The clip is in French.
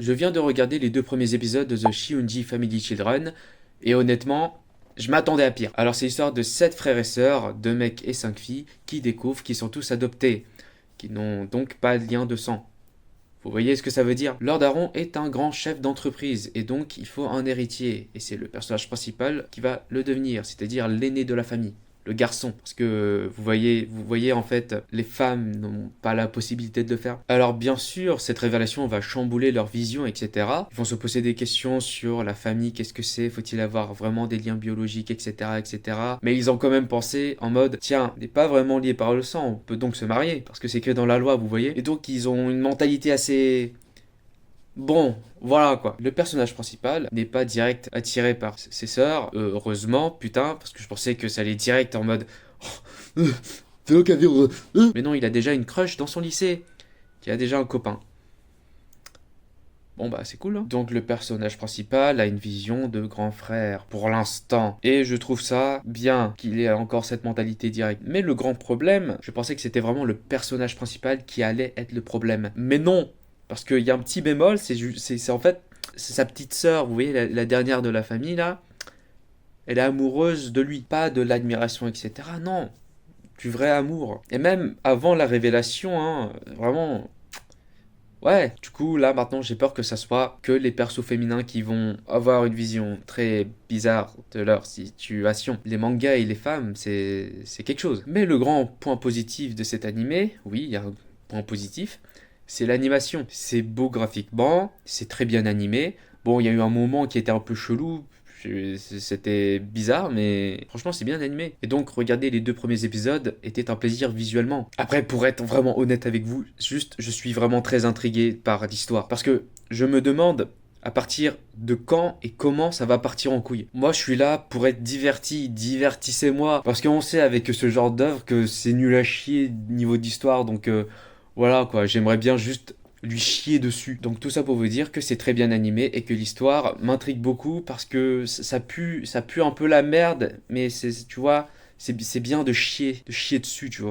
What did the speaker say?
Je viens de regarder les 2 premiers épisodes de The Shiunji Family Children, et honnêtement, je m'attendais à pire. Alors c'est l'histoire de 7 frères et sœurs, 2 mecs et 5 filles, qui découvrent qu'ils sont tous adoptés, qui n'ont donc pas de lien de sang. Vous voyez ce que ça veut dire? Leur daron est un grand chef d'entreprise, et donc il faut un héritier, et c'est le personnage principal qui va le devenir, c'est-à-dire l'aîné de la famille. Le garçon, parce que vous voyez en fait, les femmes n'ont pas la possibilité de le faire. Alors bien sûr, cette révélation va chambouler leur vision, etc. Ils vont se poser des questions sur la famille, qu'est-ce que c'est, faut-il avoir vraiment des liens biologiques, etc., etc. Mais ils ont quand même pensé en mode, tiens, on n'est pas vraiment liés par le sang, on peut donc se marier, parce que c'est écrit dans la loi, vous voyez. Et donc ils ont une mentalité assez... Bon, voilà quoi. Le personnage principal n'est pas direct attiré par ses sœurs. Heureusement, putain, parce que je pensais que ça allait direct en mode. Oh, c'est donc à vivre. Mais non, il a déjà une crush dans son lycée, qui a déjà un copain. Bon bah c'est cool, hein. Donc le personnage principal a une vision de grand frère, pour l'instant. Et je trouve ça bien qu'il ait encore cette mentalité directe. Mais le grand problème, je pensais que c'était vraiment le personnage principal qui allait être le problème. Mais non. Parce qu'il y a un petit bémol, c'est en fait, c'est sa petite sœur, vous voyez, la dernière de la famille là, elle est amoureuse de lui, pas de l'admiration, etc. Non, du vrai amour. Et même avant la révélation, hein, vraiment, ouais. Du coup, là maintenant, j'ai peur que ça soit que les persos féminins qui vont avoir une vision très bizarre de leur situation. Les mangas et les femmes, c'est quelque chose. Mais le grand point positif de cet animé, oui, il y a un point positif, c'est l'animation. C'est beau graphiquement, c'est très bien animé. Bon, il y a eu un moment qui était un peu chelou, c'était bizarre, mais franchement, c'est bien animé. Et donc, regarder les 2 premiers épisodes était un plaisir visuellement. Après, pour être vraiment honnête avec vous, juste, je suis vraiment très intrigué par l'histoire. Parce que je me demande à partir de quand et comment ça va partir en couille. Moi, je suis là pour être diverti, divertissez-moi. Parce qu'on sait avec ce genre d'œuvre que c'est nul à chier niveau d'histoire, donc voilà quoi, j'aimerais bien juste lui chier dessus. Donc tout ça pour vous dire que c'est très bien animé et que l'histoire m'intrigue beaucoup parce que ça pue un peu la merde, mais c'est, tu vois, c'est bien de chier dessus, tu vois.